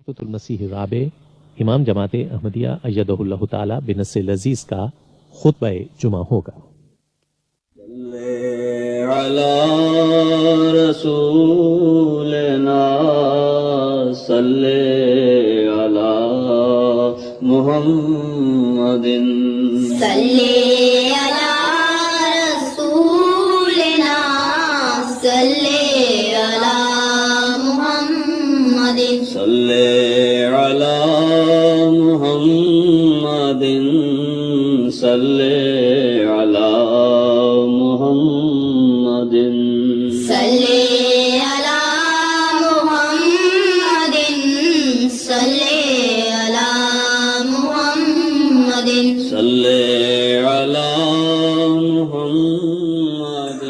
خلیفۃ المسیح الرابع امام جماعت احمدیہ ایدہ اللہ تعالی بنص لذیذ کا خطبہ جمعہ ہوگا۔ علی رسولنا صلی علی محمد صلی علی رسولنا صلی علی محمد صلی علی محمد صلی علی محمد صلی علی محمد صلی علی محمد صلی علی محمد۔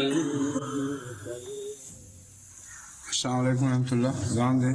السلام علیکم ورحمۃ اللہ۔ اذان دے۔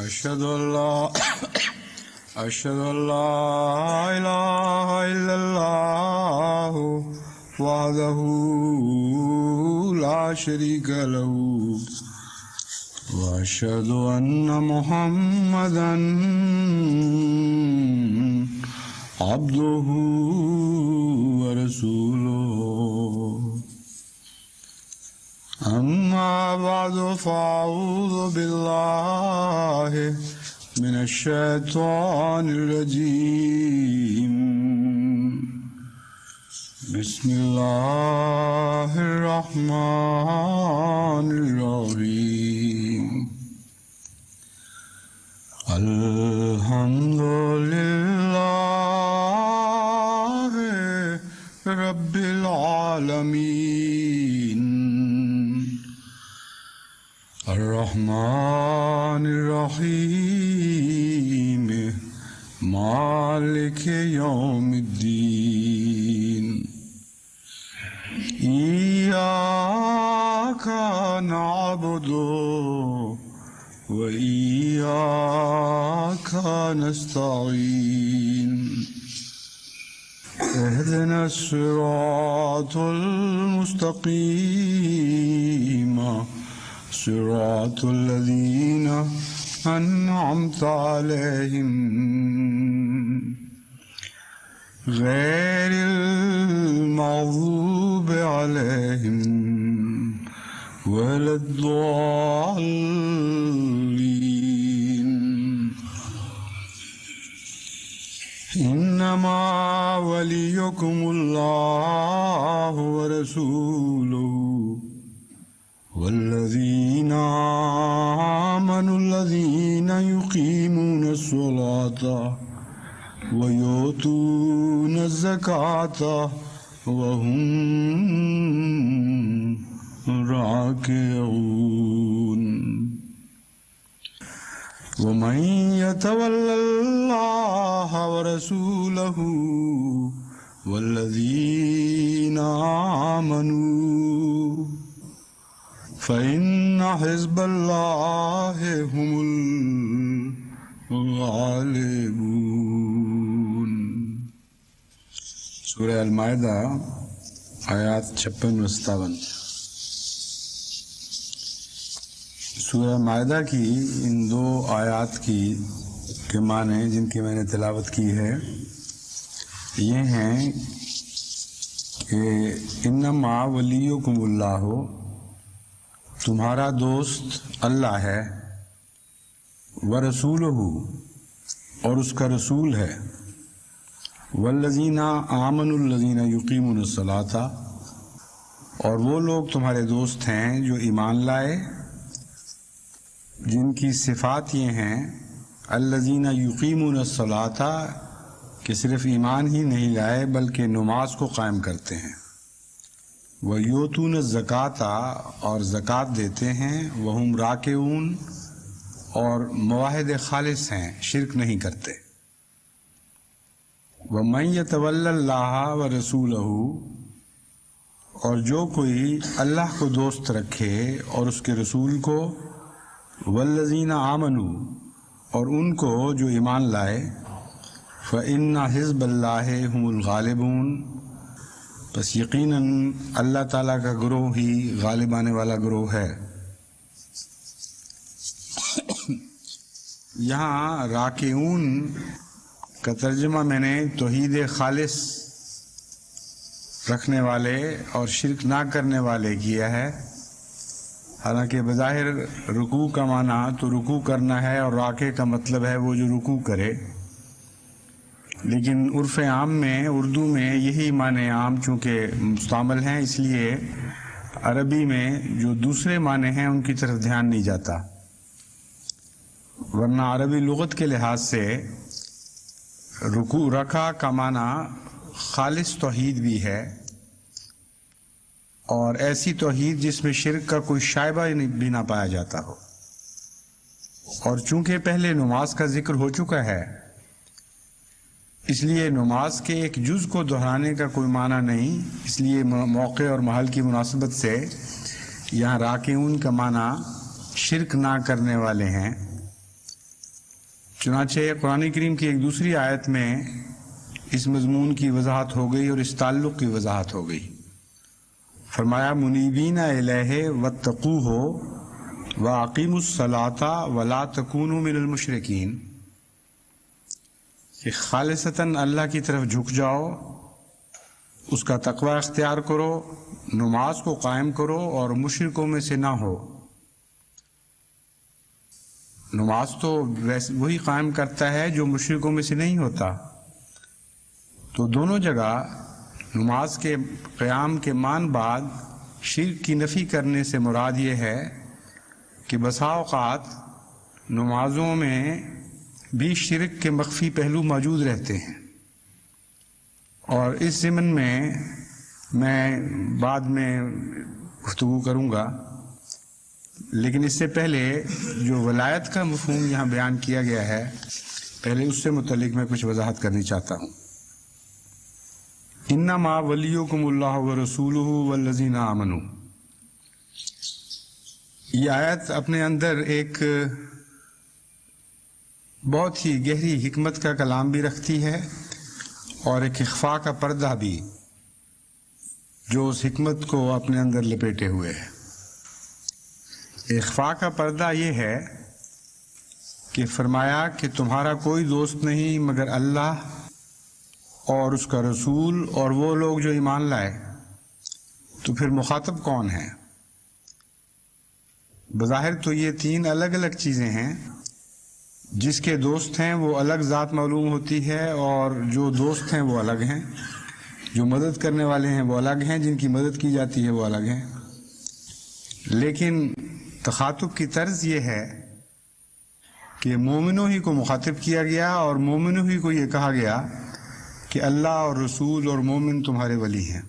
اشهد ان لا أشهد أن لا إله إلا الله وحده لا شريك له وأشهد أن محمدا عبده ورسوله أما بعد فأعوذ بالله من الشيطان الرجيم بسم الله الرحمن الرحيم الحمد لله رب العالمين الرحمن الرحيم مالك يوم الدين إياك نعبد وإياك نستعين اهدنا الصراط المستقيم صراط الذين أنعمت عليهم غير المغضوب عليهم ولا الضالين إنما وليكم الله ورسوله والذين آمنوا الذين يقيمون الصلاة ويؤتون الزكاة وهم راكعون ومن يتول الله ورسوله والذين آمنوا فإن حزب الله هم الغالبون۔ سورہ المائدہ آیات 56-57۔ سورہ مائدہ کی ان دو آیات کی کے معنی جن کی میں نے تلاوت کی ہے یہ ہیں کہ انما ولیکم اللہ، تمہارا دوست اللہ ہے، ورسولہ، اور اس کا رسول ہے، والذین آمنوا الذین یقیمون الصلاۃ، اور وہ لوگ تمہارے دوست ہیں جو ایمان لائے، جن کی صفات یہ ہیں الذین یقیمون الصلاۃ، کہ صرف ایمان ہی نہیں لائے بلکہ نماز کو قائم کرتے ہیں، وَيُؤْتُونَ الزَّكَاةَ، اور زکوٰۃ دیتے ہیں، وَهُمْ راکعون، اور موحد خالص ہیں، شرک نہیں کرتے، وَمَن يَتَوَلَّ اللَّهَ وَرَسُولَهُ، اور جو کوئی اللہ کو دوست رکھے اور اس کے رسول کو، وَالَّذِينَ آمَنُوا، اور ان کو جو ایمان لائے، فَإِنَّ حِزْبَ اللَّهِ هُمُ الْغَالِبُونَ، بس یقیناً اللہ تعالیٰ کا گروہ ہی غالب آنے والا گروہ ہے۔ یہاں راکعون کا ترجمہ میں نے توحید خالص رکھنے والے اور شرک نہ کرنے والے کیا ہے، حالانکہ بظاہر رکوع کا معنی تو رکوع کرنا ہے اور راکع کا مطلب ہے وہ جو رکوع کرے، لیکن عرف عام میں اردو میں یہی معنی عام چونکہ مستعمل ہیں، اس لیے عربی میں جو دوسرے معنی ہیں ان کی طرف دھیان نہیں جاتا، ورنہ عربی لغت کے لحاظ سے رکوع رکع کا معنی خالص توحید بھی ہے، اور ایسی توحید جس میں شرک کا کوئی شائبہ بھی نہ پایا جاتا ہو، اور چونکہ پہلے نماز کا ذکر ہو چکا ہے اس لیے نماز کے ایک جز کو دہرانے کا کوئی معنی نہیں، اس لیے موقع اور محل کی مناسبت سے یہاں راکعون کا معنی شرک نہ کرنے والے ہیں، چنانچہ قرآن کریم کی ایک دوسری آیت میں اس مضمون کی وضاحت ہو گئی اور اس تعلق کی وضاحت ہو گئی. فرمایا منیبین الیہ واتقوہ واقیموا الصلاۃ ولا تکونوا من المشرکین، کہ خالصتاً اللہ کی طرف جھک جاؤ، اس کا تقوی اختیار کرو، نماز کو قائم کرو اور مشرکوں میں سے نہ ہو. نماز تو وہی قائم کرتا ہے جو مشرکوں میں سے نہیں ہوتا. تو دونوں جگہ نماز کے قیام کے مان بعد شرک کی نفی کرنے سے مراد یہ ہے کہ بسا اوقات نمازوں میں بھی شرک کے مخفی پہلو موجود رہتے ہیں، اور اس ضمن میں بعد میں گفتگو کروں گا. لیکن اس سے پہلے جو ولایت کا مفہوم یہاں بیان کیا گیا ہے، پہلے اس سے متعلق میں کچھ وضاحت کرنی چاہتا ہوں. انما ولیکم اللہ ورسولہ والذین آمنوا، یہ آیت اپنے اندر ایک بہت ہی گہری حکمت کا کلام بھی رکھتی ہے اور ایک اخفاء کا پردہ بھی، جو اس حکمت کو اپنے اندر لپیٹے ہوئے ہے. اخفاء کا پردہ یہ ہے کہ فرمایا کہ تمہارا کوئی دوست نہیں مگر اللہ اور اس کا رسول اور وہ لوگ جو ایمان لائے. تو پھر مخاطب کون ہے؟ بظاہر تو یہ تین الگ الگ چیزیں ہیں. جس کے دوست ہیں وہ الگ ذات معلوم ہوتی ہے، اور جو دوست ہیں وہ الگ ہیں، جو مدد کرنے والے ہیں وہ الگ ہیں، جن کی مدد کی جاتی ہے وہ الگ ہیں. لیکن تخاطب کی طرز یہ ہے کہ مومنوں ہی کو مخاطب کیا گیا اور مومنوں ہی کو یہ کہا گیا کہ اللہ اور رسول اور مومن تمہارے ولی ہیں.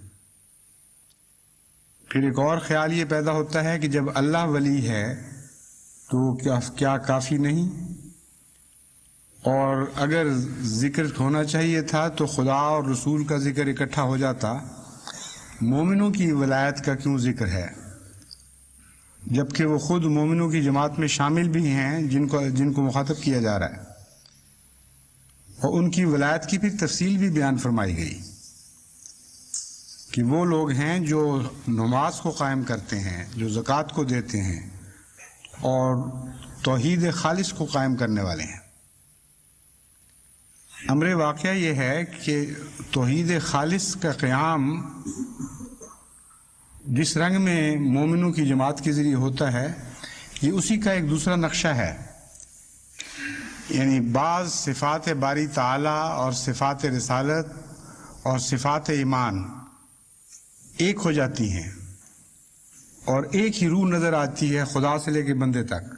پھر ایک اور خیال یہ پیدا ہوتا ہے کہ جب اللہ ولی ہے تو کیا کافی نہیں؟ اور اگر ذکر ہونا چاہیے تھا تو خدا اور رسول کا ذکر اکٹھا ہو جاتا. مومنوں کی ولایت کا کیوں ذکر ہے، جبکہ وہ خود مومنوں کی جماعت میں شامل بھی ہیں جن کو مخاطب کیا جا رہا ہے. اور ان کی ولایت کی پھر تفصیل بھی بیان فرمائی گئی کہ وہ لوگ ہیں جو نماز کو قائم کرتے ہیں، جو زکوٰۃ کو دیتے ہیں اور توحید خالص کو قائم کرنے والے ہیں. امر واقعہ یہ ہے کہ توحید خالص کا قیام جس رنگ میں مومنوں کی جماعت کے ذریعے ہوتا ہے، یہ اسی کا ایک دوسرا نقشہ ہے. یعنی بعض صفات باری تعالیٰ اور صفات رسالت اور صفات ایمان ایک ہو جاتی ہیں اور ایک ہی روح نظر آتی ہے خدا سے لے کے بندے تک،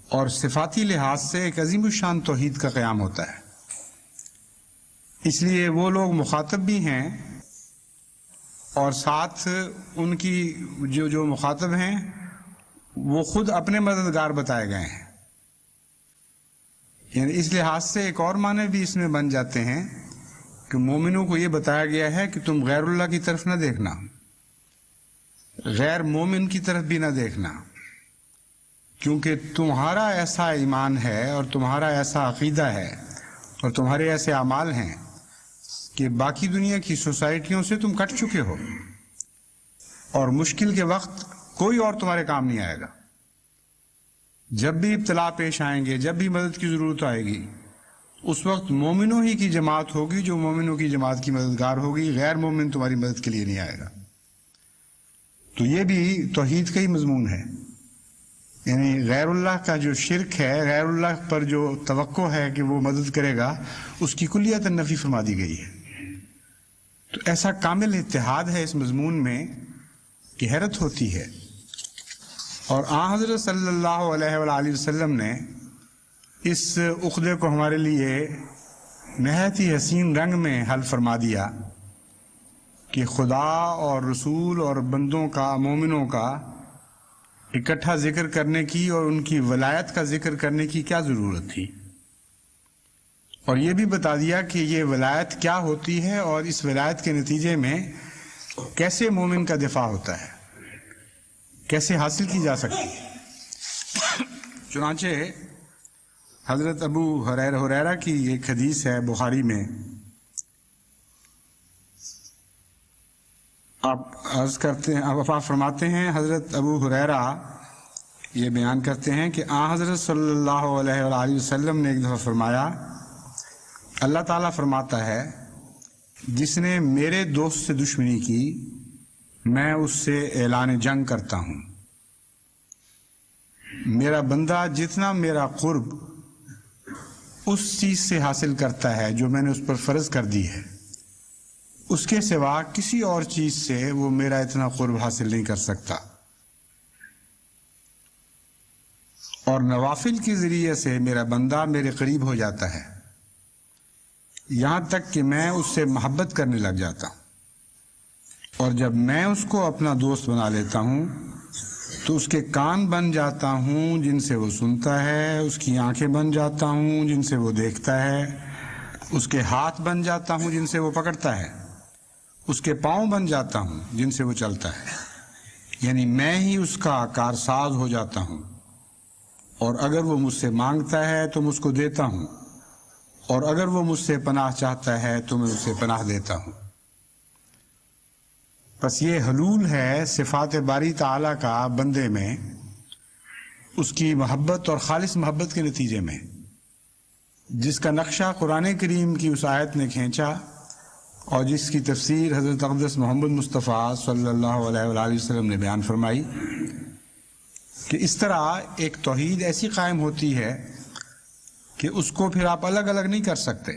اور صفاتی لحاظ سے ایک عظیم الشان توحید کا قیام ہوتا ہے. اس لیے وہ لوگ مخاطب بھی ہیں اور ساتھ ان کی جو مخاطب ہیں وہ خود اپنے مددگار بتائے گئے ہیں. یعنی اس لحاظ سے ایک اور معنی بھی اس میں بن جاتے ہیں کہ مومنوں کو یہ بتایا گیا ہے کہ تم غیر اللہ کی طرف نہ دیکھنا، غیر مومن کی طرف بھی نہ دیکھنا، کیونکہ تمہارا ایسا ایمان ہے اور تمہارا ایسا عقیدہ ہے اور تمہارے ایسے اعمال ہیں کہ باقی دنیا کی سوسائٹیوں سے تم کٹ چکے ہو، اور مشکل کے وقت کوئی اور تمہارے کام نہیں آئے گا. جب بھی ابتلا پیش آئیں گے، جب بھی مدد کی ضرورت آئے گی، اس وقت مومنوں ہی کی جماعت ہوگی جو مومنوں کی جماعت کی مددگار ہوگی، غیر مومن تمہاری مدد کے لیے نہیں آئے گا. تو یہ بھی توحید کا ہی مضمون ہے. یعنی غیر اللہ کا جو شرک ہے، غیر اللہ پر جو توقع ہے کہ وہ مدد کرے گا، اس کی کلیت نفی فرما دی گئی ہے. تو ایسا کامل اتحاد ہے اس مضمون میں کہ حیرت ہوتی ہے. اور آن حضرت صلی اللہ علیہ وآلہ وسلم نے اس عقدے کو ہمارے لیے نہایت ہی حسین رنگ میں حل فرما دیا کہ خدا اور رسول اور بندوں کا، مومنوں کا اکٹھا ذکر کرنے کی اور ان کی ولایت کا ذکر کرنے کی کیا ضرورت تھی. اور یہ بھی بتا دیا کہ یہ ولایت کیا ہوتی ہے اور اس ولایت کے نتیجے میں کیسے مومن کا دفاع ہوتا ہے، کیسے حاصل کی جا سکتی ہے. چنانچہ حضرت ابو ہریرہ کی ایک حدیث ہے بخاری میں، آپ عرض کرتے ہیں، آپ فرماتے ہیں حضرت ابو ہریرہ یہ بیان کرتے ہیں کہ حضرت صلی اللہ علیہ وآلہ وسلم نے ایک دفعہ فرمایا، اللہ تعالیٰ فرماتا ہے جس نے میرے دوست سے دشمنی کی میں اس سے اعلان جنگ کرتا ہوں، میرا بندہ جتنا میرا قرب اس چیز سے حاصل کرتا ہے جو میں نے اس پر فرض کر دی ہے، اس کے سوا کسی اور چیز سے وہ میرا اتنا قرب حاصل نہیں کر سکتا، اور نوافل کے ذریعے سے میرا بندہ میرے قریب ہو جاتا ہے، یہاں تک کہ میں اس سے محبت کرنے لگ جاتا ہوں، اور جب میں اس کو اپنا دوست بنا لیتا ہوں تو اس کے کان بن جاتا ہوں جن سے وہ سنتا ہے، اس کی آنکھیں بن جاتا ہوں جن سے وہ دیکھتا ہے، اس کے ہاتھ بن جاتا ہوں جن سے وہ پکڑتا ہے، اس کے پاؤں بن جاتا ہوں جن سے وہ چلتا ہے، یعنی میں ہی اس کا کارساز ہو جاتا ہوں، اور اگر وہ مجھ سے مانگتا ہے تو میں اس کو دیتا ہوں، اور اگر وہ مجھ سے پناہ چاہتا ہے تو میں اسے پناہ دیتا ہوں۔ بس یہ حلول ہے صفات باری تعالیٰ کا بندے میں، اس کی محبت اور خالص محبت کے نتیجے میں، جس کا نقشہ قرآن کریم کی اس آیت نے کھینچا اور جس کی تفسیر حضرت اقدس محمد مصطفیٰ صلی اللہ علیہ وآلہ وسلم نے بیان فرمائی، کہ اس طرح ایک توحید ایسی قائم ہوتی ہے کہ اس کو پھر آپ الگ الگ نہیں کر سکتے۔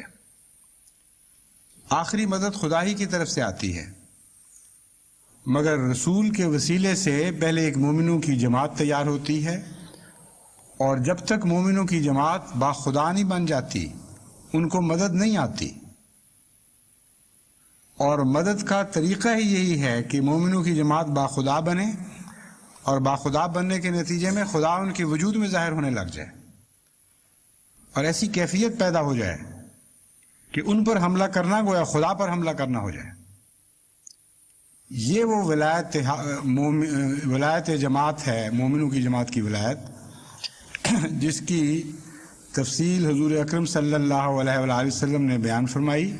آخری مدد خدا ہی کی طرف سے آتی ہے، مگر رسول کے وسیلے سے پہلے ایک مومنوں کی جماعت تیار ہوتی ہے، اور جب تک مومنوں کی جماعت با خدا نہیں بن جاتی ان کو مدد نہیں آتی، اور مدد کا طریقہ ہی یہی ہے کہ مومنوں کی جماعت با خدا بنے، اور با خدا بننے کے نتیجے میں خدا ان کے وجود میں ظاہر ہونے لگ جائے، اور ایسی کیفیت پیدا ہو جائے کہ ان پر حملہ کرنا گویا خدا پر حملہ کرنا ہو جائے۔ یہ وہ ولایت جماعت ہے، مومنوں کی جماعت کی ولایت، جس کی تفصیل حضور اکرم صلی اللہ علیہ وآلہ وسلم نے بیان فرمائی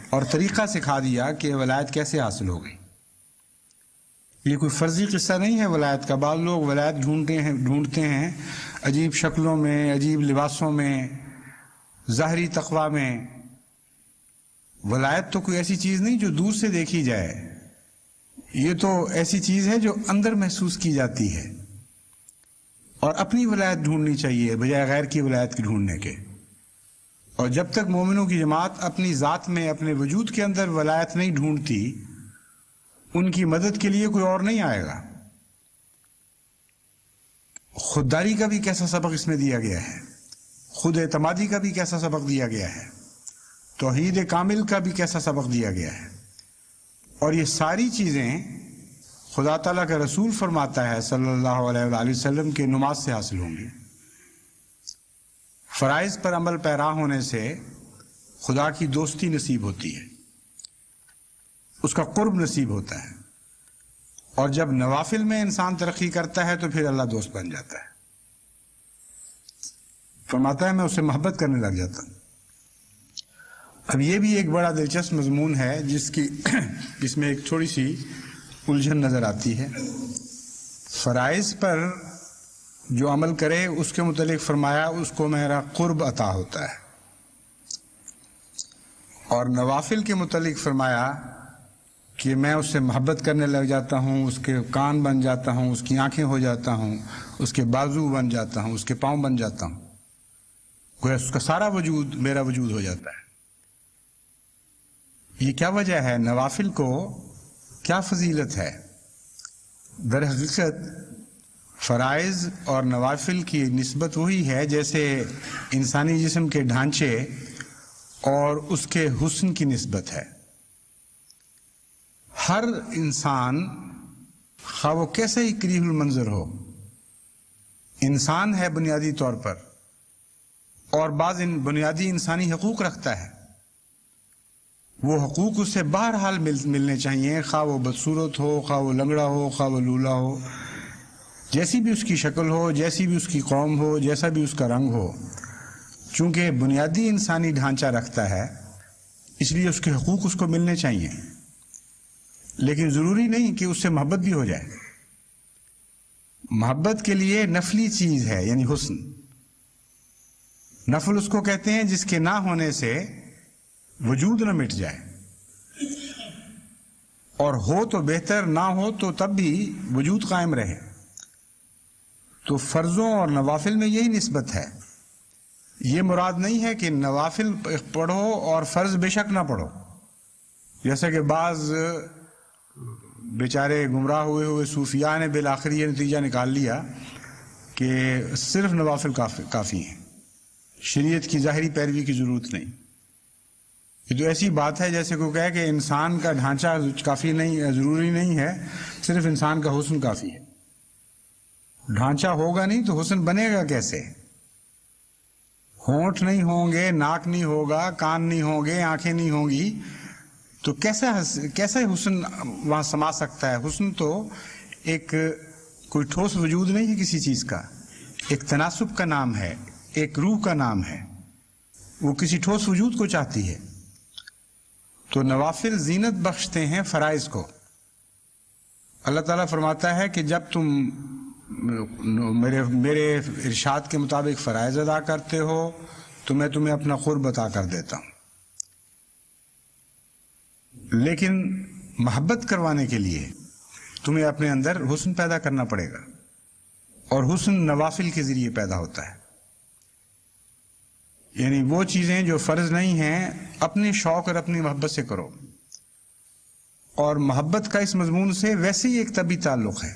اور طریقہ سکھا دیا کہ ولایت کیسے حاصل ہو گئی۔ یہ کوئی فرضی قصہ نہیں ہے ولایت کا۔ بعض لوگ ولایت ڈھونڈتے ہیں عجیب شکلوں میں، عجیب لباسوں میں، ظاہری تقویٰ میں۔ ولایت تو کوئی ایسی چیز نہیں جو دور سے دیکھی جائے، یہ تو ایسی چیز ہے جو اندر محسوس کی جاتی ہے، اور اپنی ولایت ڈھونڈنی چاہیے بجائے غیر کی ولایت کی ڈھونڈنے کے۔ اور جب تک مومنوں کی جماعت اپنی ذات میں، اپنے وجود کے اندر ولایت نہیں ڈھونڈتی، ان کی مدد کے لیے کوئی اور نہیں آئے گا۔ خودداری کا بھی کیسا سبق اس میں دیا گیا ہے، خود اعتمادی کا بھی کیسا سبق دیا گیا ہے، توحید کامل کا بھی کیسا سبق دیا گیا ہے، اور یہ ساری چیزیں خدا تعالیٰ کا رسول فرماتا ہے صلی اللہ علیہ وآلہ وسلم کے نماز سے حاصل ہوں گی۔ فرائض پر عمل پیرا ہونے سے خدا کی دوستی نصیب ہوتی ہے، اس کا قرب نصیب ہوتا ہے، اور جب نوافل میں انسان ترقی کرتا ہے تو پھر اللہ دوست بن جاتا ہے۔ فرماتا ہے میں اسے محبت کرنے لگ جاتا ہوں۔ اب یہ بھی ایک بڑا دلچسپ مضمون ہے جس میں ایک تھوڑی سی الجھن نظر آتی ہے۔ فرائض پر جو عمل کرے اس کے متعلق فرمایا اس کو میرا قرب عطا ہوتا ہے، اور نوافل کے متعلق فرمایا کہ میں اس سے محبت کرنے لگ جاتا ہوں، اس کے کان بن جاتا ہوں، اس کی آنکھیں ہو جاتا ہوں، اس کے بازو بن جاتا ہوں، اس کے پاؤں بن جاتا ہوں، گویا اس کا سارا وجود میرا وجود ہو جاتا ہے۔ یہ کیا وجہ ہے؟ نوافل کو کیا فضیلت ہے؟ در حقیقت فرائض اور نوافل کی نسبت وہی ہے جیسے انسانی جسم کے ڈھانچے اور اس کے حسن کی نسبت ہے۔ ہر انسان خواہ وہ کیسے ہی کریہ المنظر ہو، انسان ہے بنیادی طور پر، اور بعض بنیادی انسانی حقوق رکھتا ہے۔ وہ حقوق اس سے بہرحال ملنے چاہیے، خواہ وہ بدصورت ہو، خواہ وہ لنگڑا ہو، خواہ وہ لولا ہو، جیسی بھی اس کی شکل ہو، جیسی بھی اس کی قوم ہو، جیسا بھی اس کا رنگ ہو، چونکہ بنیادی انسانی ڈھانچہ رکھتا ہے اس لیے اس کے حقوق اس کو ملنے چاہیے، لیکن ضروری نہیں کہ اس سے محبت بھی ہو جائے۔ محبت کے لیے نفلی چیز ہے، یعنی حسن۔ نفل اس کو کہتے ہیں جس کے نہ ہونے سے وجود نہ مٹ جائے، اور ہو تو بہتر، نہ ہو تو تب بھی وجود قائم رہے۔ تو فرضوں اور نوافل میں یہی نسبت ہے۔ یہ مراد نہیں ہے کہ نوافل پڑھو اور فرض بے شک نہ پڑھو، جیسا کہ بعض بیچارے گمراہ ہوئے صوفیاء نے بالآخر یہ نتیجہ نکال لیا کہ صرف نوافل کافی ہیں، شریعت کی ظاہری پیروی کی ضرورت نہیں۔ یہ تو ایسی بات ہے جیسے کوئی کہے کہ انسان کا ڈھانچہ کافی نہیں، ضروری نہیں ہے، صرف انسان کا حسن کافی ہے۔ ڈھانچہ ہوگا نہیں تو حسن بنے گا کیسے؟ ہونٹ نہیں ہوں گے، ناک نہیں ہوگا، کان نہیں ہوں گے، آنکھیں نہیں ہوں گی، تو کیسا حسن وہاں سما سکتا ہے؟ حسن تو ایک کوئی ٹھوس وجود نہیں ہے کسی چیز کا، ایک تناسب کا نام ہے، ایک روح کا نام ہے، وہ کسی ٹھوس وجود کو چاہتی ہے۔ تو نوافل زینت بخشتے ہیں فرائض کو۔ اللہ تعالیٰ فرماتا ہے کہ جب تم میرے ارشاد کے مطابق فرائض ادا کرتے ہو تو میں تمہیں اپنا قرب عطا کر دیتا ہوں، لیکن محبت کروانے کے لیے تمہیں اپنے اندر حسن پیدا کرنا پڑے گا، اور حسن نوافل کے ذریعے پیدا ہوتا ہے۔ یعنی وہ چیزیں جو فرض نہیں ہیں اپنے شوق اور اپنی محبت سے کرو، اور محبت کا اس مضمون سے ویسے ہی ایک طبی تعلق ہے۔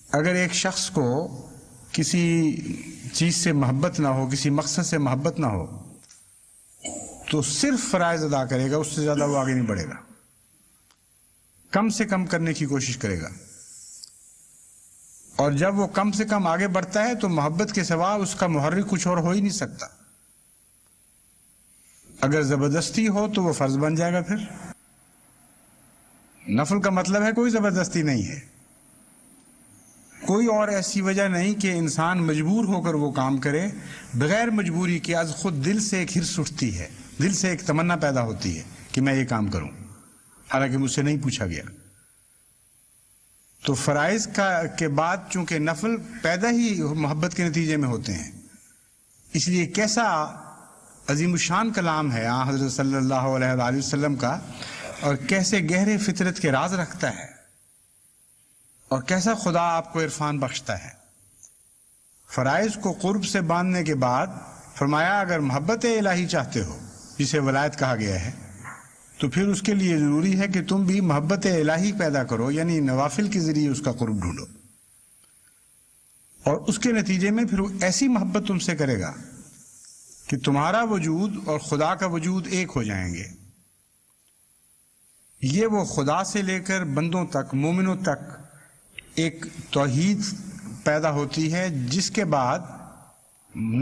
اگر ایک شخص کو کسی چیز سے محبت نہ ہو، کسی مقصد سے محبت نہ ہو، تو صرف فرائض ادا کرے گا، اس سے زیادہ وہ آگے نہیں بڑھے گا، کم سے کم کرنے کی کوشش کرے گا، اور جب وہ کم سے کم آگے بڑھتا ہے تو محبت کے سوا اس کا محرک کچھ اور ہو ہی نہیں سکتا۔ اگر زبردستی ہو تو وہ فرض بن جائے گا۔ پھر نفل کا مطلب ہے کوئی زبردستی نہیں ہے، کوئی اور ایسی وجہ نہیں کہ انسان مجبور ہو کر وہ کام کرے، بغیر مجبوری کے از خود دل سے ایک ہرس اٹھتی ہے، دل سے ایک تمنا پیدا ہوتی ہے کہ میں یہ کام کروں، حالانکہ مجھ سے نہیں پوچھا گیا۔ تو فرائض کے بعد چونکہ نفل پیدا ہی محبت کے نتیجے میں ہوتے ہیں، اس لیے کیسا عظیم الشان کلام ہے حضرت صلی اللہ علیہ وآلہ وسلم کا، اور کیسے گہرے فطرت کے راز رکھتا ہے، اور کیسا خدا آپ کو عرفان بخشتا ہے۔ فرائض کو قرب سے باندھنے کے بعد فرمایا اگر محبت الہی چاہتے ہو، جسے ولایت کہا گیا ہے، تو پھر اس کے لیے ضروری ہے کہ تم بھی محبت الہی پیدا کرو، یعنی نوافل کے ذریعے اس کا قرب ڈھونڈو، اور اس کے نتیجے میں پھر وہ ایسی محبت تم سے کرے گا کہ تمہارا وجود اور خدا کا وجود ایک ہو جائیں گے۔ یہ وہ خدا سے لے کر بندوں تک، مومنوں تک ایک توحید پیدا ہوتی ہے، جس کے بعد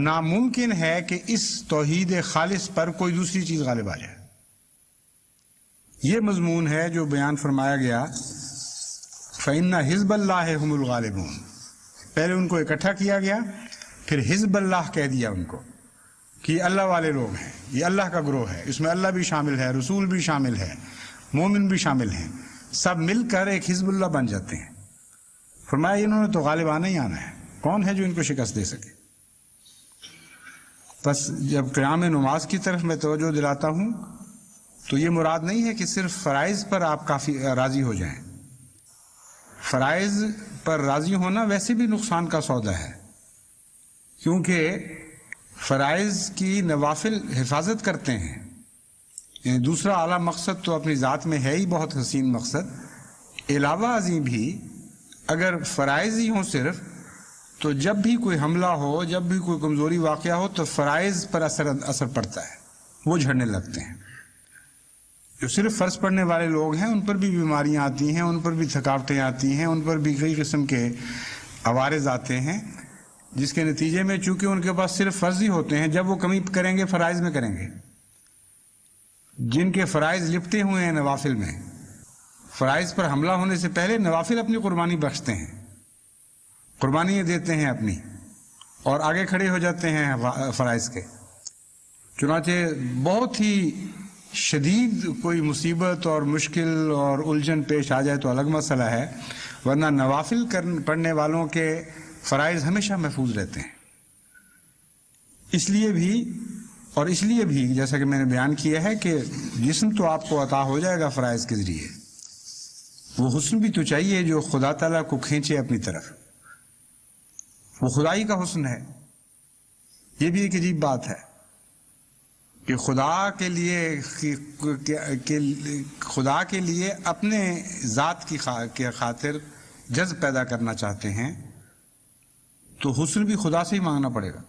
ناممکن ہے کہ اس توحید خالص پر کوئی دوسری چیز غالب آ جائے۔ یہ مضمون ہے جو بیان فرمایا گیا فَإِنَّ حِزْبَ اللَّهِ هُمُ الْغَالِبُونَ۔ پہلے ان کو اکٹھا کیا گیا، پھر حزب اللہ کہہ دیا ان کو کہ یہ اللہ والے لوگ ہیں، یہ اللہ کا گروہ ہے، اس میں اللہ بھی شامل ہے، رسول بھی شامل ہے، مومن بھی شامل ہیں، سب مل کر ایک حزب اللہ بن جاتے ہیں۔ فرمایا انہوں نے تو غالب آنا ہی آنا ہے، کون ہے جو ان کو شکست دے سکے؟ بس جب قیام نماز کی طرف میں توجہ دلاتا ہوں تو یہ مراد نہیں ہے کہ صرف فرائض پر آپ کافی راضی ہو جائیں۔ فرائض پر راضی ہونا ویسے بھی نقصان کا سودا ہے، کیونکہ فرائض کی نوافل حفاظت کرتے ہیں۔ یعنی دوسرا اعلیٰ مقصد تو اپنی ذات میں ہے ہی بہت حسین مقصد، علاوہ ازیں بھی اگر فرائض ہی ہوں صرف، تو جب بھی کوئی حملہ ہو، جب بھی کوئی کمزوری واقعہ ہو تو فرائض پر اثر پڑتا ہے، وہ جھڑنے لگتے ہیں۔ جو صرف فرض پڑھنے والے لوگ ہیں ان پر بھی بیماریاں آتی ہیں، ان پر بھی تھکاوٹیں آتی ہیں، ان پر بھی کئی قسم کے عوارض آتے ہیں، جس کے نتیجے میں چونکہ ان کے پاس صرف فرض ہی ہوتے ہیں، جب وہ کمی کریں گے فرائض میں کریں گے۔ جن کے فرائض لپٹے ہوئے ہیں نوافل میں، فرائض پر حملہ ہونے سے پہلے نوافل اپنی قربانی بخشتے ہیں، قربانیاں دیتے ہیں اپنی، اور آگے کھڑے ہو جاتے ہیں فرائض کے. چنانچہ بہت ہی شدید کوئی مصیبت اور مشکل اور الجھن پیش آ جائے تو الگ مسئلہ ہے، ورنہ نوافل پڑھنے والوں کے فرائض ہمیشہ محفوظ رہتے ہیں. اس لیے بھی جیسا کہ میں نے بیان کیا ہے کہ جسم تو آپ کو عطا ہو جائے گا فرائض کے ذریعے، وہ حسن بھی تو چاہیے جو خدا تعالیٰ کو کھینچے اپنی طرف. وہ خدائی کا حسن ہے. یہ بھی ایک عجیب بات ہے کہ خدا کے لیے اپنے ذات کی خاطر جذب پیدا کرنا چاہتے ہیں تو حسن بھی خدا سے ہی مانگنا پڑے گا.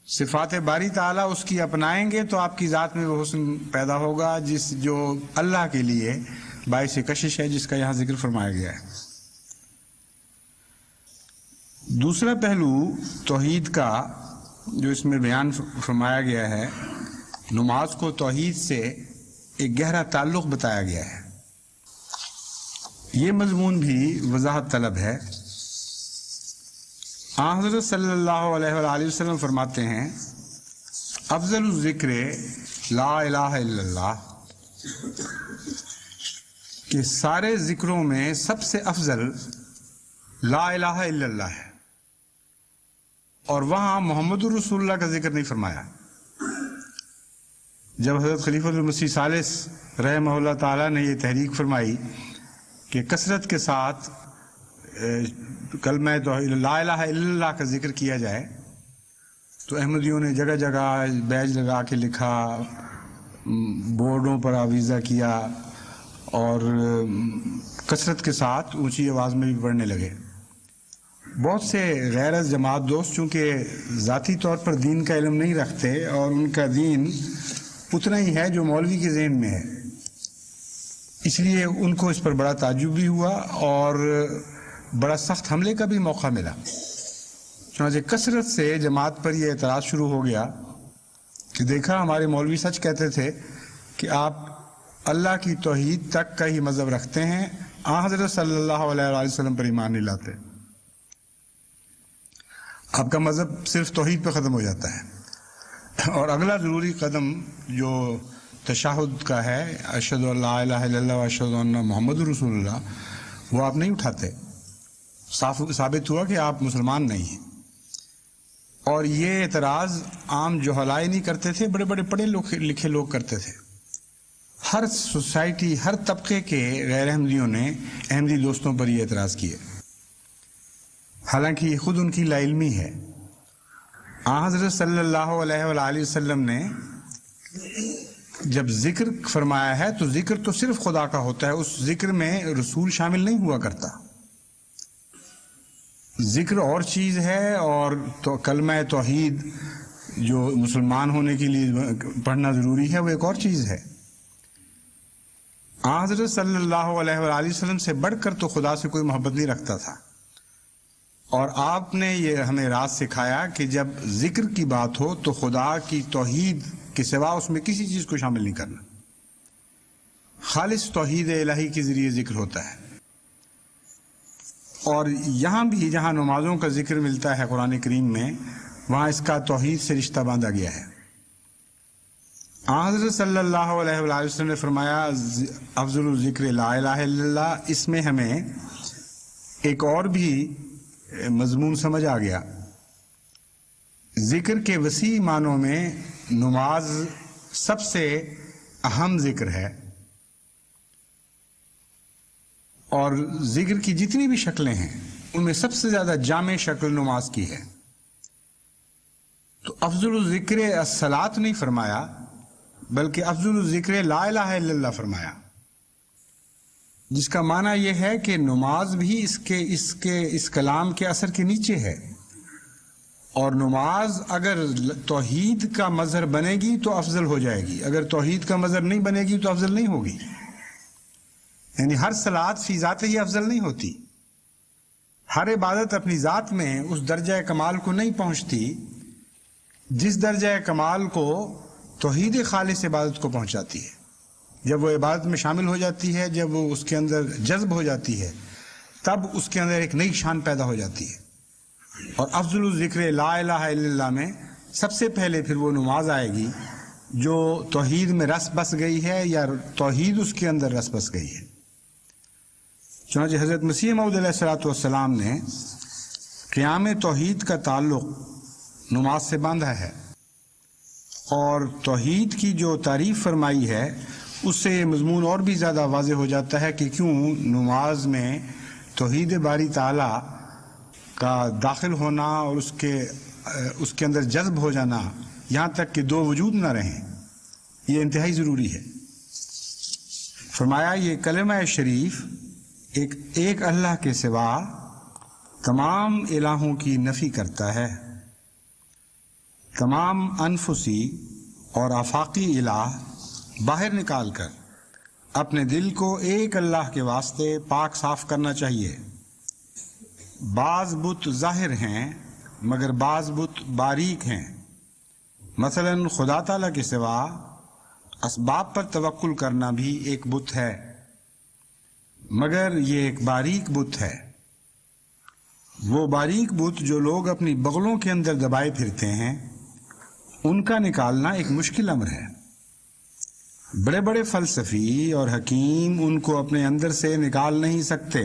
صفات باری تعالیٰ اس کی اپنائیں گے تو آپ کی ذات میں وہ حسن پیدا ہوگا جو اللہ کے لیے باعث کشش ہے، جس کا یہاں ذکر فرمایا گیا ہے. دوسرا پہلو توحید کا جو اس میں بیان فرمایا گیا ہے، نماز کو توحید سے ایک گہرا تعلق بتایا گیا ہے. یہ مضمون بھی وضاحت طلب ہے. حضرت صلی اللہ علیہ وآلہ وسلم فرماتے ہیں افضل الذکر لا الہ الا اللہ، کہ سارے ذکروں میں سب سے افضل لا الہ الا اللہ ہے. اور وہاں محمد الرسول اللہ کا ذکر نہیں فرمایا. جب حضرت خلیفۃ المسیح ثالث رحمہ اللہ تعالیٰ نے یہ تحریک فرمائی کہ کثرت کے ساتھ کلمہ توحید لا الہ الا اللہ کا ذکر کیا جائے، تو احمدیوں نے جگہ جگہ بیج لگا کے لکھا، بورڈوں پر آویزہ کیا اور کثرت کے ساتھ اونچی آواز میں بھی پڑھنے لگے. بہت سے غیر از جماعت دوست چونکہ ذاتی طور پر دین کا علم نہیں رکھتے اور ان کا دین اتنا ہی ہے جو مولوی کے ذہن میں ہے، اس لیے ان کو اس پر بڑا تعجب بھی ہوا اور بڑا سخت حملے کا بھی موقع ملا. چنانچہ کثرت سے جماعت پر یہ اعتراض شروع ہو گیا کہ دیکھا ہمارے مولوی سچ کہتے تھے کہ آپ اللہ کی توحید تک کا ہی مذہب رکھتے ہیں، حضرت صلی اللہ علیہ وآلہ وسلم پر ایمان نہیں لاتے. آپ کا مذہب صرف توحید پہ ختم ہو جاتا ہے، اور اگلا ضروری قدم جو تشہد کا ہے، اشہد ان لا الہ الا اللہ و اشہد ان محمد رسول اللہ، وہ آپ نہیں اٹھاتے. ثابت ہوا کہ آپ مسلمان نہیں ہیں. اور یہ اعتراض عام جہلاء نہیں کرتے تھے، بڑے بڑے پڑھے لکھے لوگ کرتے تھے. ہر سوسائٹی، ہر طبقے کے غیر احمدیوں نے احمدی دوستوں پر یہ اعتراض کیے، حالانکہ یہ خود ان کی لا علمی ہے. حضرت صلی اللہ علیہ وآلہ وسلم نے جب ذکر فرمایا ہے تو ذکر تو صرف خدا کا ہوتا ہے، اس ذکر میں رسول شامل نہیں ہوا کرتا. ذکر اور چیز ہے، اور تو کلمہ توحید جو مسلمان ہونے کے لیے پڑھنا ضروری ہے وہ ایک اور چیز ہے. حضرت صلی اللہ علیہ وآلہ وسلم سے بڑھ کر تو خدا سے کوئی محبت نہیں رکھتا تھا، اور آپ نے یہ ہمیں راز سکھایا کہ جب ذکر کی بات ہو تو خدا کی توحید کے سوا اس میں کسی چیز کو شامل نہیں کرنا. خالص توحید الہی کے ذریعے ذکر ہوتا ہے. اور یہاں بھی جہاں نمازوں کا ذکر ملتا ہے قرآن کریم میں، وہاں اس کا توحید سے رشتہ باندھا گیا ہے. حضرت صلی اللہ علیہ وآلہ وسلم نے فرمایا افضل الذکر لا الہ الا اللہ. اس میں ہمیں ایک اور بھی مضمون سمجھ آ گیا. ذکر کے وسیع معنوں میں نماز سب سے اہم ذکر ہے، اور ذکر کی جتنی بھی شکلیں ہیں ان میں سب سے زیادہ جامع شکل نماز کی ہے. تو افضل الذکر الصلاۃ نہیں فرمایا، بلکہ افضل الذکر لا الہ الا اللہ فرمایا، جس کا معنی یہ ہے کہ نماز بھی اس کلام کے اثر کے نیچے ہے. اور نماز اگر توحید کا مظہر بنے گی تو افضل ہو جائے گی، اگر توحید کا مظہر نہیں بنے گی تو افضل نہیں ہوگی. یعنی ہر صلات فی ذات ہی افضل نہیں ہوتی، ہر عبادت اپنی ذات میں اس درجہ کمال کو نہیں پہنچتی جس درجہ کمال کو توحید خالص عبادت کو پہنچاتی ہے. جب وہ عبادت میں شامل ہو جاتی ہے، جب وہ اس کے اندر جذب ہو جاتی ہے، تب اس کے اندر ایک نئی شان پیدا ہو جاتی ہے. اور افضل الذکر لا الہ الا اللہ میں سب سے پہلے پھر وہ نماز آئے گی جو توحید میں رس بس گئی ہے یا توحید اس کے اندر رس بس گئی ہے۔ چنانچہ حضرت مسیح موعود علیہ الصلوۃ والسلام نے قیام توحید کا تعلق نماز سے باندھا ہے، اور توحید کی جو تعریف فرمائی ہے اس سے یہ مضمون اور بھی زیادہ واضح ہو جاتا ہے کہ کیوں نماز میں توحید باری تعالیٰ کا داخل ہونا اور اس کے اندر جذب ہو جانا یہاں تک کہ دو وجود نہ رہیں، یہ انتہائی ضروری ہے۔ فرمایا یہ کلمہ شریف ایک اللہ کے سوا تمام الہوں کی نفی کرتا ہے، تمام انفسی اور آفاقی الہ باہر نکال کر اپنے دل کو ایک اللہ کے واسطے پاک صاف کرنا چاہیے۔ بعض بت ظاہر ہیں مگر بعض بت باریک ہیں، مثلا خدا تعالیٰ کے سوا اسباب پر توکل کرنا بھی ایک بت ہے، مگر یہ ایک باریک بت ہے۔ وہ باریک بت جو لوگ اپنی بغلوں کے اندر دبائے پھرتے ہیں ان کا نکالنا ایک مشکل امر ہے۔ بڑے بڑے فلسفی اور حکیم ان کو اپنے اندر سے نکال نہیں سکتے۔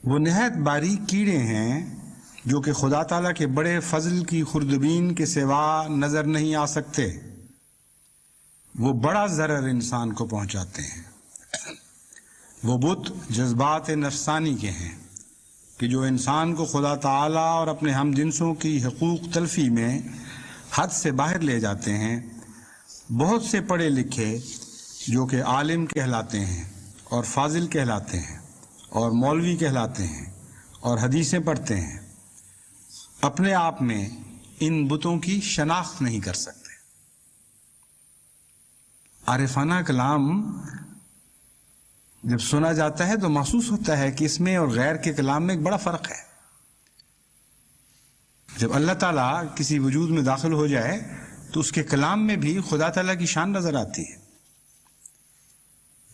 وہ نہایت باریک کیڑے ہیں جو کہ خدا تعالیٰ کے بڑے فضل کی خوردبین کے سوا نظر نہیں آ سکتے۔ وہ بڑا ضرر انسان کو پہنچاتے ہیں۔ وہ بت جذبات نفسانی کے ہیں کہ جو انسان کو خدا تعالیٰ اور اپنے ہم جنسوں کی حقوق تلفی میں حد سے باہر لے جاتے ہیں۔ بہت سے پڑھے لکھے جو کہ عالم کہلاتے ہیں اور فاضل کہلاتے ہیں اور مولوی کہلاتے ہیں اور حدیثیں پڑھتے ہیں، اپنے آپ میں ان بتوں کی شناخت نہیں کر سکتے۔ عارفانہ کلام جب سنا جاتا ہے تو محسوس ہوتا ہے کہ اس میں اور غیر کے کلام میں ایک بڑا فرق ہے۔ جب اللہ تعالیٰ کسی وجود میں داخل ہو جائے تو اس کے کلام میں بھی خدا تعالیٰ کی شان نظر آتی ہے۔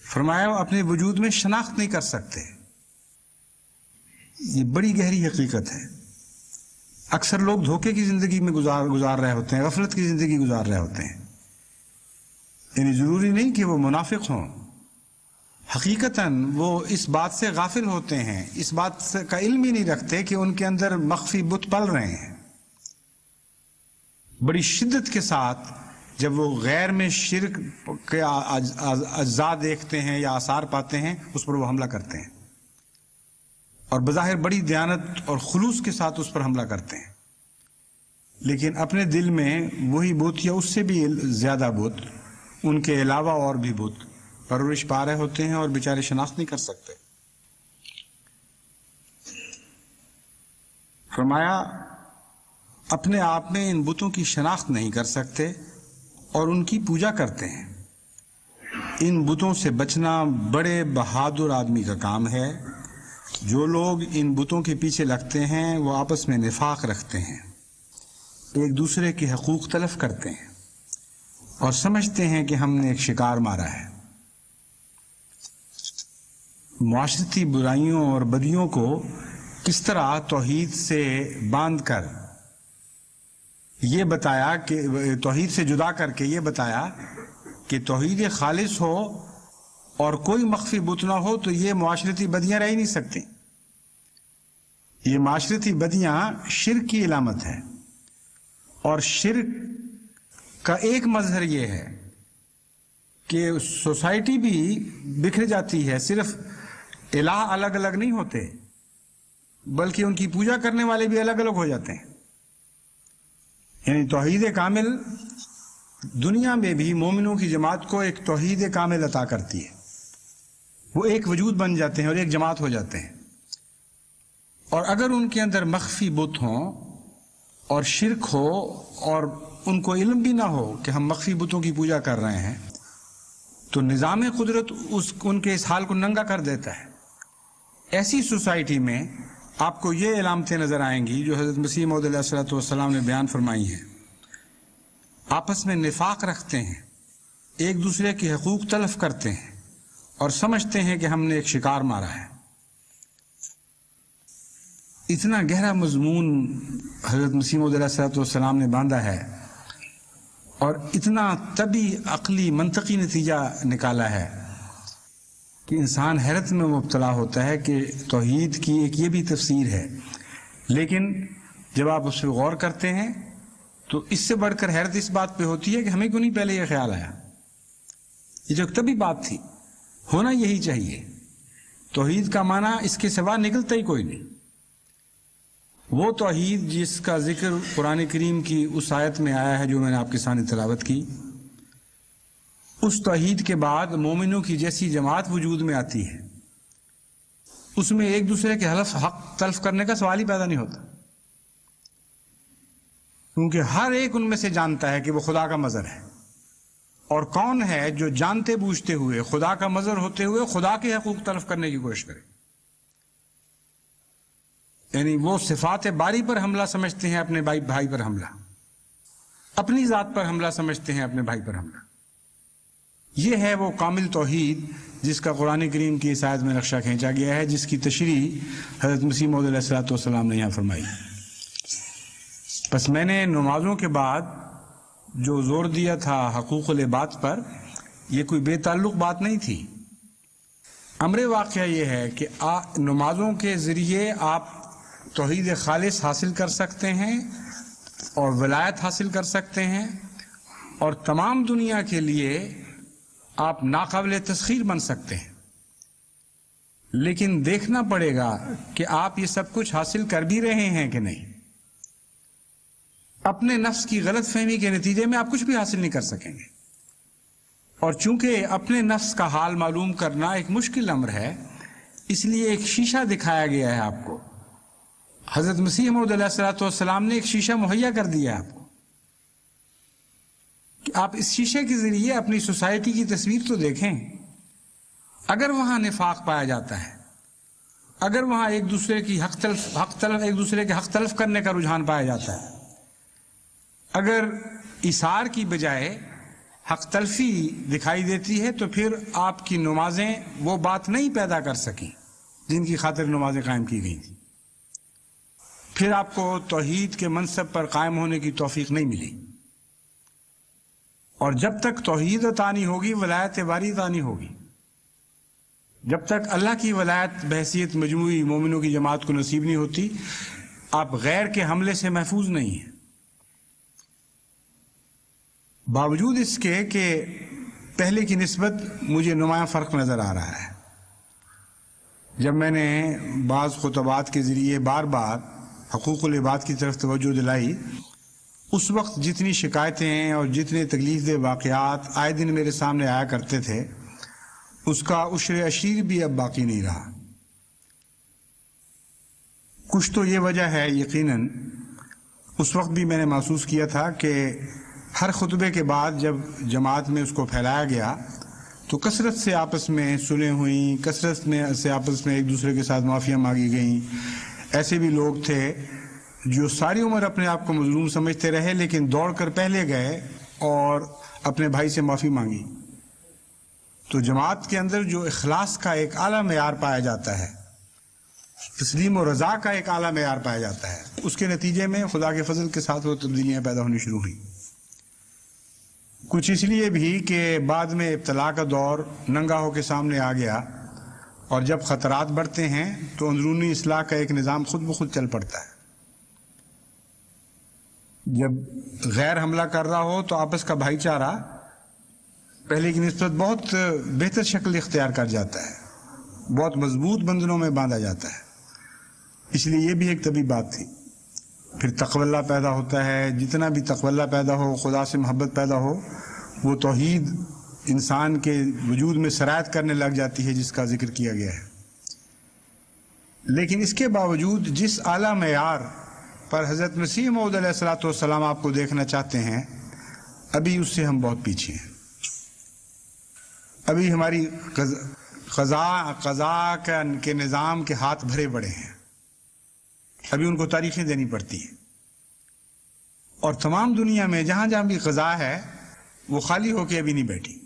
فرمایا وہ اپنے وجود میں شناخت نہیں کر سکتے۔ یہ بڑی گہری حقیقت ہے۔ اکثر لوگ دھوکے کی زندگی میں گزار رہے ہوتے ہیں، غفلت کی زندگی گزار رہے ہوتے ہیں۔ یعنی ضروری نہیں کہ وہ منافق ہوں، حقیقتاً وہ اس بات سے غافل ہوتے ہیں، اس بات کا علم ہی نہیں رکھتے کہ ان کے اندر مخفی بت پل رہے ہیں۔ بڑی شدت کے ساتھ جب وہ غیر میں شرک کے اجزاء دیکھتے ہیں یا آثار پاتے ہیں اس پر وہ حملہ کرتے ہیں، اور بظاہر بڑی دیانت اور خلوص کے ساتھ اس پر حملہ کرتے ہیں، لیکن اپنے دل میں وہی بت یا اس سے بھی زیادہ بت، ان کے علاوہ اور بھی بت پرورش پا رہے ہوتے ہیں اور بیچارے شناخت نہیں کر سکتے۔ فرمایا اپنے آپ میں ان بتوں کی شناخت نہیں کر سکتے اور ان کی پوجا کرتے ہیں۔ ان بتوں سے بچنا بڑے بہادر آدمی کا کام ہے۔ جو لوگ ان بتوں کے پیچھے لگتے ہیں وہ آپس میں نفاق رکھتے ہیں، ایک دوسرے کے حقوق تلف کرتے ہیں اور سمجھتے ہیں کہ ہم نے ایک شکار مارا ہے۔ معاشرتی برائیوں اور بدیوں کو کس طرح توحید سے باندھ کر یہ بتایا کہ توحید سے جدا کر کے یہ بتایا کہ توحید خالص ہو اور کوئی مخفی بت نہ ہو تو یہ معاشرتی بدیاں رہ ہی نہیں سکتی۔ یہ معاشرتی بدیاں شرک کی علامت ہے، اور شرک کا ایک مظہر یہ ہے کہ سوسائٹی بھی بکھر جاتی ہے۔ صرف الہ الگ الگ نہیں ہوتے بلکہ ان کی پوجا کرنے والے بھی الگ الگ ہو جاتے ہیں۔ یعنی توحید کامل دنیا میں بھی مومنوں کی جماعت کو ایک توحید کامل عطا کرتی ہے، وہ ایک وجود بن جاتے ہیں اور ایک جماعت ہو جاتے ہیں۔ اور اگر ان کے اندر مخفی بت ہوں اور شرک ہو اور ان کو علم بھی نہ ہو کہ ہم مخفی بتوں کی پوجا کر رہے ہیں تو نظام قدرت ان کے اس حال کو ننگا کر دیتا ہے۔ ایسی سوسائٹی میں آپ کو یہ علامتیں نظر آئیں گی جو حضرت مسیح موعود علیہ الصلوۃ والسلام نے بیان فرمائی ہیں۔ آپس میں نفاق رکھتے ہیں، ایک دوسرے کے حقوق تلف کرتے ہیں اور سمجھتے ہیں کہ ہم نے ایک شکار مارا ہے۔ اتنا گہرا مضمون حضرت مسیح موعود علیہ السلام نے باندھا ہے اور اتنا طبی عقلی منطقی نتیجہ نکالا ہے کہ انسان حیرت میں مبتلا ہوتا ہے کہ توحید کی ایک یہ بھی تفسیر ہے. لیکن جب آپ اس پہ غور کرتے ہیں تو اس سے بڑھ کر حیرت اس بات پہ ہوتی ہے کہ ہمیں کیوں نہیں پہلے یہ خیال آیا. یہ جو طبی بات تھی ہونا یہی چاہیے. توحید کا معنی اس کے سوا نکلتا ہی کوئی نہیں. وہ توحید جس کا ذکر قرآن کریم کی اس آیت میں آیا ہے جو میں نے آپ کے سامنے تلاوت کی، اس توحید کے بعد مومنوں کی جیسی جماعت وجود میں آتی ہے، اس میں ایک دوسرے کے حق تلف کرنے کا سوال ہی پیدا نہیں ہوتا، کیونکہ ہر ایک ان میں سے جانتا ہے کہ وہ خدا کا مظہر ہے. اور کون ہے جو جانتے بوجھتے ہوئے خدا کا مظہر ہوتے ہوئے خدا کے حقوق تلف کرنے کی کوشش کرے؟ یعنی وہ صفات باری پر حملہ سمجھتے ہیں اپنے بھائی پر حملہ، اپنی ذات پر حملہ سمجھتے ہیں اپنے بھائی پر حملہ. یہ ہے وہ کامل توحید جس کا قرآن کریم کی اس آیت میں نقشہ کھینچا گیا ہے، جس کی تشریح حضرت مسیح موعود علیہ السلام نے یہاں فرمائی. بس میں نے نمازوں کے بعد جو زور دیا تھا حقوق العباد پر، یہ کوئی بے تعلق بات نہیں تھی. امر واقعہ یہ ہے کہ نمازوں کے ذریعے آپ توحید خالص حاصل کر سکتے ہیں اور ولایت حاصل کر سکتے ہیں، اور تمام دنیا کے لیے آپ ناقابل تسخیر بن سکتے ہیں. لیکن دیکھنا پڑے گا کہ آپ یہ سب کچھ حاصل کر بھی رہے ہیں کہ نہیں. اپنے نفس کی غلط فہمی کے نتیجے میں آپ کچھ بھی حاصل نہیں کر سکیں گے. اور چونکہ اپنے نفس کا حال معلوم کرنا ایک مشکل امر ہے، اس لیے ایک شیشہ دکھایا گیا ہے آپ کو. حضرت مسیح موعود علیہ السلام نے ایک شیشہ مہیا کر دیا ہے آپ کو کہ آپ اس شیشے کے ذریعے اپنی سوسائٹی کی تصویر تو دیکھیں. اگر وہاں نفاق پایا جاتا ہے، اگر وہاں ایک دوسرے کے حق تلف کرنے کا رجحان پایا جاتا ہے، اگر ایثار کی بجائے حق تلفی دکھائی دیتی ہے، تو پھر آپ کی نمازیں وہ بات نہیں پیدا کر سکیں جن کی خاطر نمازیں قائم کی گئی تھیں. پھر آپ کو توحید کے منصب پر قائم ہونے کی توفیق نہیں ملی. اور جب تک توحید عطا نہیں ہوگی، ولایت باری عطا نہیں ہوگی. جب تک اللہ کی ولایت بحیثیت مجموعی مومنوں کی جماعت کو نصیب نہیں ہوتی، آپ غیر کے حملے سے محفوظ نہیں ہیں. باوجود اس کے کہ پہلے کی نسبت مجھے نمایاں فرق نظر آ رہا ہے. جب میں نے بعض خطبات کے ذریعے بار بار حقوق العباد کی طرف توجہ دلائی، اس وقت جتنی شکایتیں اور جتنے تکلیف دہ واقعات آئے دن میرے سامنے آیا کرتے تھے، اس کا عشر اشیر بھی اب باقی نہیں رہا. کچھ تو یہ وجہ ہے یقیناً، اس وقت بھی میں نے محسوس کیا تھا کہ ہر خطبے کے بعد جب جماعت میں اس کو پھیلایا گیا تو کثرت سے آپس میں صلحیں ہوئیں، کثرت سے آپس میں ایک دوسرے کے ساتھ معافیاں مانگی گئیں. ایسے بھی لوگ تھے جو ساری عمر اپنے آپ کو مظلوم سمجھتے رہے، لیکن دوڑ کر پہلے گئے اور اپنے بھائی سے معافی مانگی. تو جماعت کے اندر جو اخلاص کا ایک اعلیٰ معیار پایا جاتا ہے، تسلیم و رضا کا ایک اعلیٰ معیار پایا جاتا ہے، اس کے نتیجے میں خدا کے فضل کے ساتھ وہ تبدیلیاں پیدا ہونی شروع ہوئیں. کچھ اس لیے بھی کہ بعد میں ابتلا کا دور ننگا ہو کے سامنے آ گیا، اور جب خطرات بڑھتے ہیں تو اندرونی اصلاح کا ایک نظام خود بخود چل پڑتا ہے. جب غیر حملہ کر رہا ہو تو آپس کا بھائی چارہ پہلے کی نسبت بہت بہتر شکل اختیار کر جاتا ہے، بہت مضبوط بندھنوں میں باندھا جاتا ہے. اس لیے یہ بھی ایک طبی بات تھی. پھر تقوی اللہ پیدا ہوتا ہے. جتنا بھی تقوی اللہ پیدا ہو، خدا سے محبت پیدا ہو، وہ توحید انسان کے وجود میں سرایت کرنے لگ جاتی ہے جس کا ذکر کیا گیا ہے. لیکن اس کے باوجود جس اعلیٰ معیار پر حضرت مسیح موعود علیہ السلام آپ کو دیکھنا چاہتے ہیں، ابھی اس سے ہم بہت پیچھے ہیں. ابھی ہماری قضاء کے نظام کے ہاتھ بھرے پڑے ہیں. ابھی ان کو تاریخیں دینی پڑتی ہیں، اور تمام دنیا میں جہاں جہاں بھی قضاء ہے وہ خالی ہو کے ابھی نہیں بیٹھی.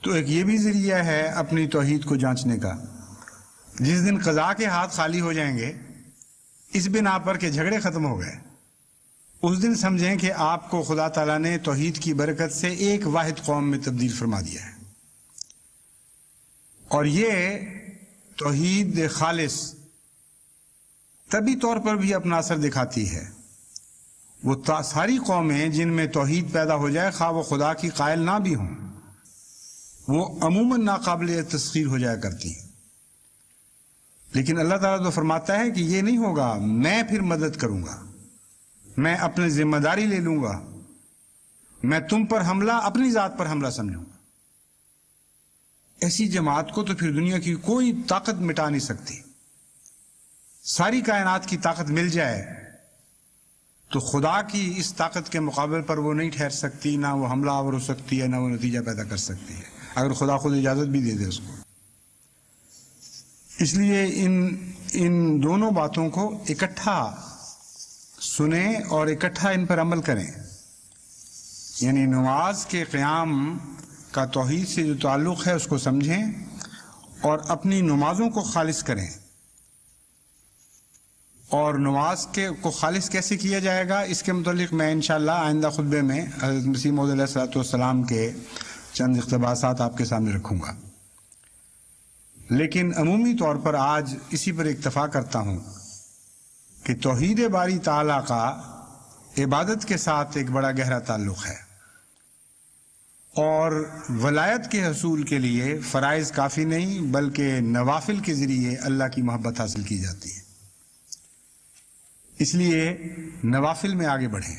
تو ایک یہ بھی ذریعہ ہے اپنی توحید کو جانچنے کا. جس دن قضاء کے ہاتھ خالی ہو جائیں گے اس بنا پر کہ جھگڑے ختم ہو گئے، اس دن سمجھیں کہ آپ کو خدا تعالیٰ نے توحید کی برکت سے ایک واحد قوم میں تبدیل فرما دیا ہے. اور یہ توحید خالص طبی طور پر بھی اپنا اثر دکھاتی ہے. وہ ساری قومیں جن میں توحید پیدا ہو جائے، خواہ وہ خدا کی قائل نہ بھی ہوں، وہ عموماً ناقابل تسخیر ہو جایا کرتی ہیں. لیکن اللہ تعالیٰ تو فرماتا ہے کہ یہ نہیں ہوگا، میں پھر مدد کروں گا، میں اپنی ذمہ داری لے لوں گا، میں تم پر حملہ اپنی ذات پر حملہ سمجھوں گا. ایسی جماعت کو تو پھر دنیا کی کوئی طاقت مٹا نہیں سکتی. ساری کائنات کی طاقت مل جائے تو خدا کی اس طاقت کے مقابل پر وہ نہیں ٹھہر سکتی، نہ وہ حملہ آور ہو سکتی ہے، نہ وہ نتیجہ پیدا کر سکتی ہے، اگر خدا خود اجازت بھی دے دے اس کو. اس لیے ان دونوں باتوں کو اکٹھا سنیں اور اکٹھا ان پر عمل کریں. یعنی نماز کے قیام کا توحید سے جو تعلق ہے اس کو سمجھیں اور اپنی نمازوں کو خالص کریں. اور نماز کو خالص کیسے کیا جائے گا اس کے متعلق میں انشاءاللہ آئندہ خطبے میں حضرت مسیح موعود علیہ الصلوۃ والسلام کے چند اقتباسات آپ کے سامنے رکھوں گا. لیکن عمومی طور پر آج اسی پر اکتفا کرتا ہوں کہ توحید باری تعالیٰ کا عبادت کے ساتھ ایک بڑا گہرا تعلق ہے، اور ولایت کے حصول کے لیے فرائض کافی نہیں بلکہ نوافل کے ذریعے اللہ کی محبت حاصل کی جاتی ہے. اس لیے نوافل میں آگے بڑھیں.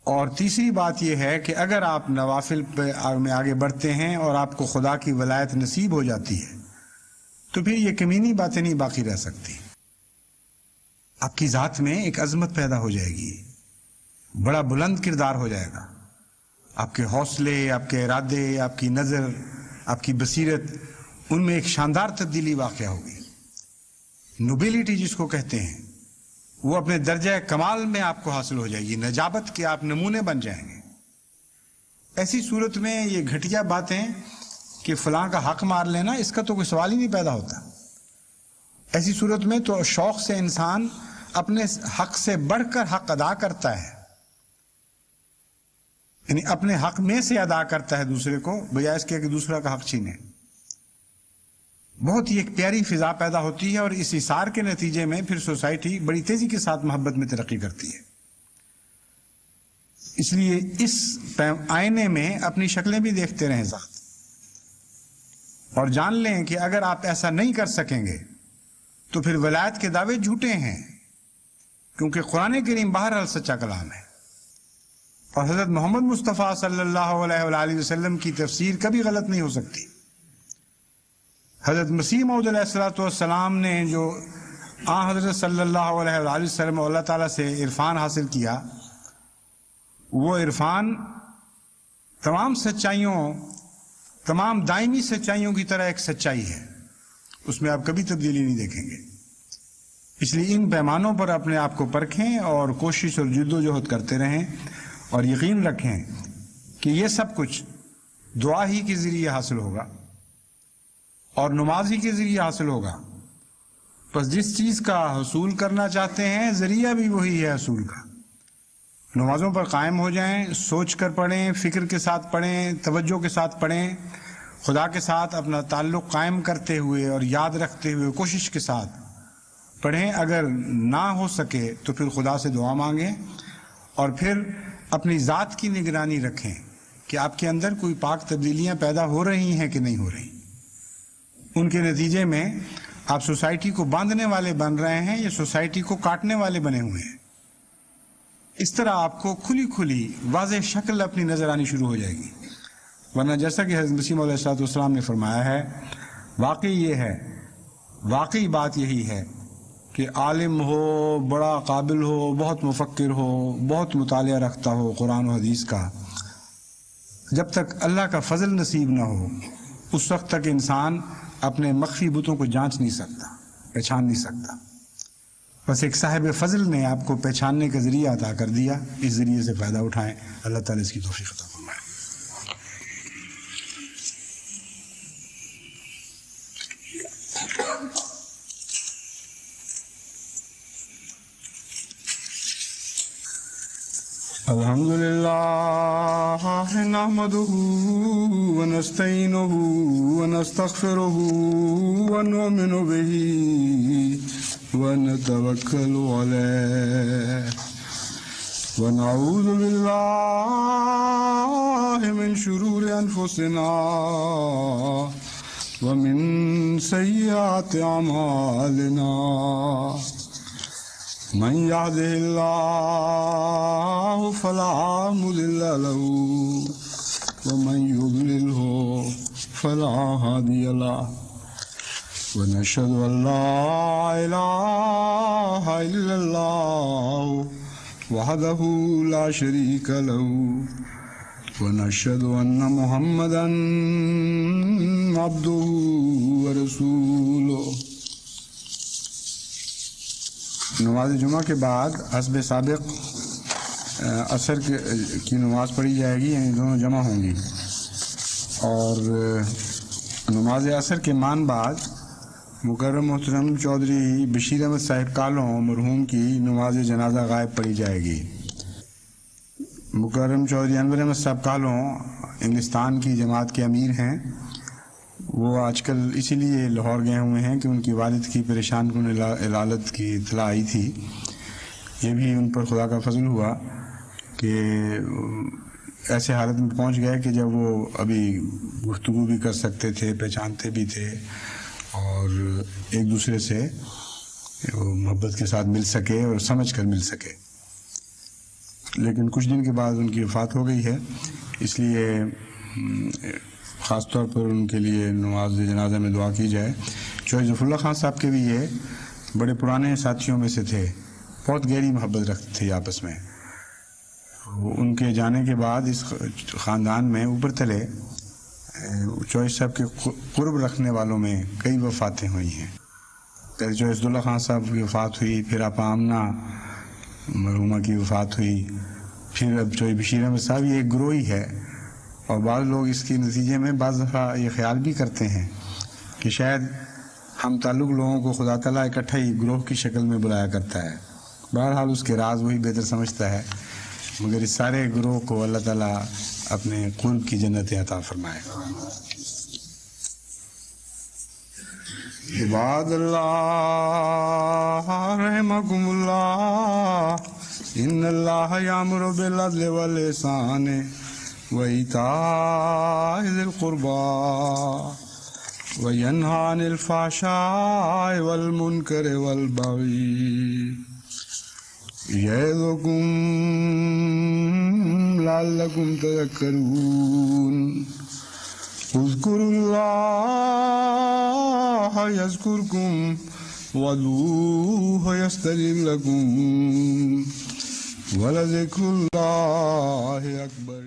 اور تیسری بات یہ ہے کہ اگر آپ نوافل میں آگے بڑھتے ہیں اور آپ کو خدا کی ولایت نصیب ہو جاتی ہے تو پھر یہ کمینی باتیں نہیں باقی رہ سکتی. آپ کی ذات میں ایک عظمت پیدا ہو جائے گی، بڑا بلند کردار ہو جائے گا. آپ کے حوصلے، آپ کے ارادے، آپ کی نظر، آپ کی بصیرت، ان میں ایک شاندار تبدیلی واقع ہوگی. نوبیلٹی جس کو کہتے ہیں وہ اپنے درجہ کمال میں آپ کو حاصل ہو جائے گی، نجابت کے آپ نمونے بن جائیں گے. ایسی صورت میں یہ گھٹیا باتیں کہ فلاں کا حق مار لینا، اس کا تو کوئی سوال ہی نہیں پیدا ہوتا. ایسی صورت میں تو شوق سے انسان اپنے حق سے بڑھ کر حق ادا کرتا ہے، یعنی اپنے حق میں سے ادا کرتا ہے دوسرے کو، بجائے اس کے کہ دوسرا کا حق چھینے. بہت ہی ایک پیاری فضا پیدا ہوتی ہے، اور اس اثار کے نتیجے میں پھر سوسائٹی بڑی تیزی کے ساتھ محبت میں ترقی کرتی ہے. اس لیے اس آئینے میں اپنی شکلیں بھی دیکھتے رہیں ذات، اور جان لیں کہ اگر آپ ایسا نہیں کر سکیں گے تو پھر ولایت کے دعوے جھوٹے ہیں، کیونکہ قرآن کریم بہرحال سچا کلام ہے، اور حضرت محمد مصطفیٰ صلی اللہ علیہ وآلہ وسلم کی تفسیر کبھی غلط نہیں ہو سکتی. حضرت مسیح موعود علیہ الصلوۃ والسلام نے جو حضرت صلی اللہ علیہ وآلہ وسلم اللہ تعالیٰ سے عرفان حاصل کیا، وہ عرفان تمام سچائیوں، تمام دائمی سچائیوں کی طرح ایک سچائی ہے، اس میں آپ کبھی تبدیلی نہیں دیکھیں گے. اس لیے ان پیمانوں پر اپنے آپ کو پرکھیں اور کوشش اور جد و جہد کرتے رہیں، اور یقین رکھیں کہ یہ سب کچھ دعا ہی کے ذریعے حاصل ہوگا اور نماز ہی کے ذریعے حاصل ہوگا. بس جس چیز کا حصول کرنا چاہتے ہیں ذریعہ بھی وہی ہے حصول کا. نمازوں پر قائم ہو جائیں، سوچ کر پڑھیں، فکر کے ساتھ پڑھیں، توجہ کے ساتھ پڑھیں، خدا کے ساتھ اپنا تعلق قائم کرتے ہوئے اور یاد رکھتے ہوئے کوشش کے ساتھ پڑھیں. اگر نہ ہو سکے تو پھر خدا سے دعا مانگیں، اور پھر اپنی ذات کی نگرانی رکھیں کہ آپ کے اندر کوئی پاک تبدیلیاں پیدا ہو رہی ہیں کہ نہیں ہو رہی. ان کے نتیجے میں آپ سوسائٹی کو باندھنے والے بن رہے ہیں یا سوسائٹی کو کاٹنے والے بنے ہوئے ہیں. اس طرح آپ کو کھلی کھلی واضح شکل اپنی نظر آنی شروع ہو جائے گی. ورنہ جیسا کہ حضرت مسیح موعود علیہ السلام نے فرمایا ہے، واقعی بات یہی ہے کہ عالم ہو، بڑا قابل ہو، بہت مفکر ہو، بہت مطالعہ رکھتا ہو قرآن و حدیث کا، جب تک اللہ کا فضل نصیب نہ ہو اس وقت تک انسان اپنے مخفی بتوں کو جانچ نہیں سکتا، پہچان نہیں سکتا. بس ایک صاحب فضل نے آپ کو پہچاننے کا ذریعہ عطا کر دیا، اس ذریعے سے فائدہ اٹھائیں. اللہ تعالیٰ اس کی توفیق عطا فرمائے. الحمد لله نحمده ونستعينه ونستغفره ونؤمن به ونتوكل عليه ونعوذ بالله من شرور أنفسنا ومن سيئات أعمالنا من يهده الله فلا مضل له ومن يضلله فلا هادي له ونشهد أن لا إله إلا الله وحده لا شريك له ونشهد أن محمدا عبده ورسوله. نماز جمعہ کے بعد حسب سابق عصر کی نماز پڑھی جائے گی، یعنی دونوں جمع ہوں گی. اور نماز عصر کے مان بعد مکرم محترم چودھری بشیر احمد صاحب کالوں مرحوم کی نماز جنازہ غائب پڑھی جائے گی. مکرم چودھری انور احمد صاحب کالوں انگلستان کی جماعت کے امیر ہیں. وہ آج کل اسی لیے لاہور گئے ہوئے ہیں کہ ان کی والد کی پریشان کن علالت کی اطلاع آئی تھی. یہ بھی ان پر خدا کا فضل ہوا کہ ایسے حالت میں پہنچ گئے کہ جب وہ ابھی گفتگو بھی کر سکتے تھے، پہچانتے بھی تھے اور ایک دوسرے سے محبت کے ساتھ مل سکے اور سمجھ کر مل سکے. لیکن کچھ دن کے بعد ان کی وفات ہو گئی ہے، اس لیے خاص طور پر ان کے لیے نماز جنازہ میں دعا کی جائے. چودھری ظفر اللہ خان صاحب کے بھی یہ بڑے پرانے ساتھیوں میں سے تھے، بہت گہری محبت رکھتے تھے آپس میں. ان کے جانے کے بعد اس خاندان میں اوپر تلے چودھری صاحب کے قرب رکھنے والوں میں کئی وفاتیں ہوئی ہیں. پہلے چودھری عبداللہ خان صاحب کی وفات ہوئی، پھر آپا آمنہ مرحومہ کی وفات ہوئی، پھر اب چودھری بشیر احمد صاحب. یہ ایک گروہ ہی ہے، اور بعض لوگ اس کے نتیجے میں بعض دفعہ یہ خیال بھی کرتے ہیں کہ شاید ہم تعلق لوگوں کو خدا تعالیٰ اکٹھا ہی گروہ کی شکل میں بلایا کرتا ہے. بہرحال اس کے راز وہی بہتر سمجھتا ہے، مگر اس سارے گروہ کو اللہ تعالیٰ اپنے قرب کی جنت عطا فرمائے. عباد اللہ رحمکم اللہ، ان اللہ یامر بالعدل والاحسان وإيتاء ذي القربى وينهى عن الفحشاء والمنكر والبغي يعظكم لعلكم تذكرون. اذكروا الله يذكركم وادعوه يستجب لكم ولذكر الله أكبر.